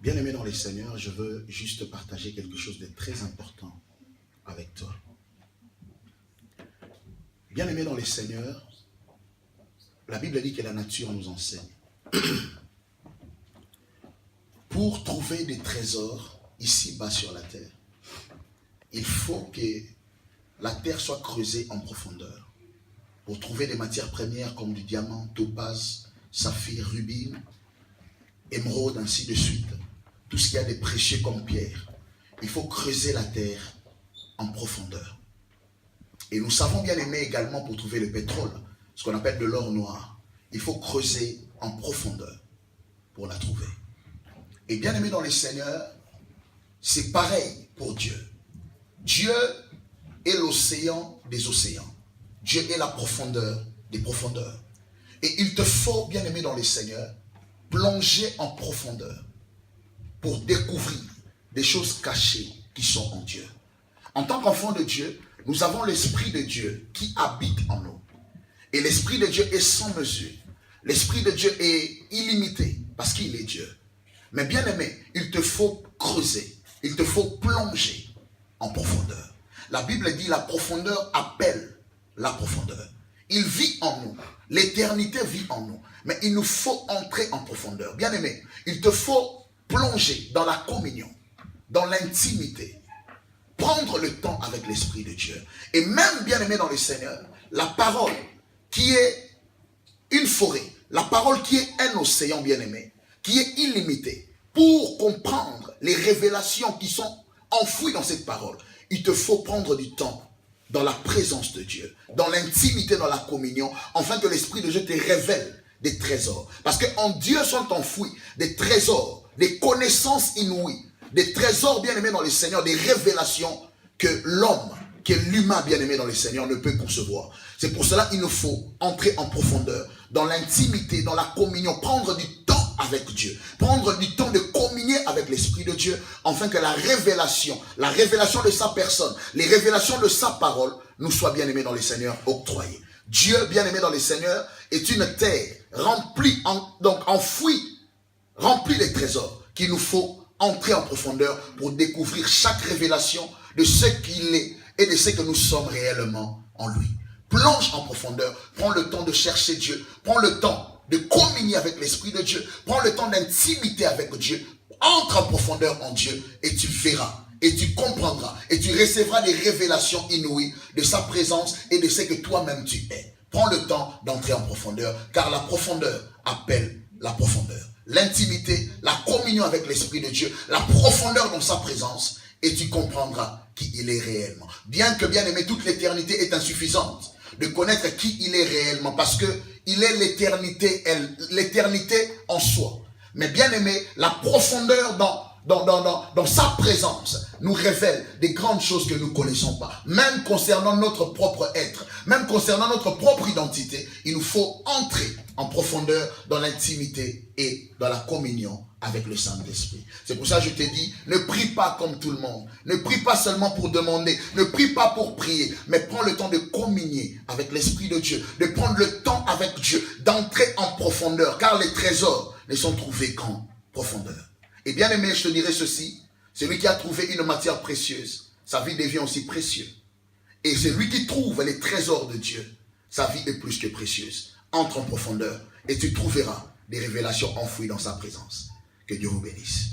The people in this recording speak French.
Bien-aimé dans les Seigneurs, je veux juste partager quelque chose de très important avec toi. Bien-aimé dans les Seigneurs, la Bible dit que la nature nous enseigne. Pour trouver des trésors ici-bas sur la terre, il faut que la terre soit creusée en profondeur. Pour trouver des matières premières comme du diamant, topaz, saphir, rubis, émeraude, ainsi de suite. Tout ce qui a des précieux comme pierre. Il faut creuser la terre en profondeur. Et nous savons bien aimer également pour trouver le pétrole, ce qu'on appelle de l'or noir. Il faut creuser en profondeur pour la trouver. Et bien aimé dans les Seigneurs, c'est pareil pour Dieu. Dieu est l'océan des océans. Dieu est la profondeur des profondeurs. Et il te faut, bien aimé dans les Seigneurs, plonger en profondeur pour découvrir des choses cachées qui sont en Dieu. En tant qu'enfant de Dieu, nous avons l'Esprit de Dieu qui habite en nous. Et l'Esprit de Dieu est sans mesure. L'Esprit de Dieu est illimité parce qu'il est Dieu. Mais bien aimé, il te faut creuser, il te faut plonger en profondeur. La Bible dit la profondeur appelle la profondeur. Il vit en nous, l'éternité vit en nous. Mais il nous faut entrer en profondeur. Bien aimé, il te faut plonger dans la communion, dans l'intimité. Prendre le temps avec l'Esprit de Dieu. Et même, bien aimé dans le Seigneur, la parole qui est une forêt, la parole qui est un océan, bien aimé, qui est illimitée, pour comprendre les révélations qui sont enfouies dans cette parole, il te faut prendre du temps dans la présence de Dieu, dans l'intimité, dans la communion, afin que l'Esprit de Dieu te révèle des trésors. Parce qu'en Dieu sont enfouis des trésors, des connaissances inouïes, des trésors bien-aimés dans le Seigneur, des révélations que l'homme, que l'humain bien-aimé dans le Seigneur ne peut concevoir. C'est pour cela qu'il nous faut entrer en profondeur, dans l'intimité, dans la communion, prendre du temps avec Dieu, prendre du temps de communier avec l'Esprit de Dieu, afin que la révélation de sa personne, les révélations de sa parole, nous soient bien-aimés dans le Seigneur octroyées. Dieu, bien-aimé dans le Seigneur, est une terre remplie, donc enfouie, remplie de trésors qu'il nous faut entrer en profondeur pour découvrir chaque révélation de ce qu'il est et de ce que nous sommes réellement en lui. Plonge en profondeur, prends le temps de chercher Dieu, prends le temps de communier avec l'Esprit de Dieu, prends le temps d'intimité avec Dieu, entre en profondeur en Dieu et tu verras, et tu comprendras, et tu recevras des révélations inouïes de sa présence et de ce que toi-même tu es. Prends le temps d'entrer en profondeur, car la profondeur appelle la profondeur. L'intimité, la communion avec l'Esprit de Dieu, la profondeur dans sa présence, et tu comprendras qui il est réellement. Bien que, bien aimé, toute l'éternité est insuffisante de connaître qui il est réellement, parce que il est l'éternité, l'éternité en soi. Mais bien aimé, la profondeur dans sa présence nous révèle des grandes choses que nous ne connaissons pas. Même concernant notre propre être, même concernant notre propre identité, il nous faut entrer en profondeur dans l'intimité et dans la communion avec le Saint-Esprit. C'est pour ça que je te dis, ne prie pas comme tout le monde. Ne prie pas seulement pour demander, ne prie pas pour prier, mais prends le temps de communier avec l'Esprit de Dieu, de prendre le temps avec Dieu, d'entrer en profondeur, car les trésors ne sont trouvés qu'en profondeur. Et bien aimé, je te dirai ceci, celui qui a trouvé une matière précieuse, sa vie devient aussi précieuse. Et celui qui trouve les trésors de Dieu, sa vie est plus que précieuse. Entre en profondeur et tu trouveras des révélations enfouies dans sa présence. Que Dieu vous bénisse.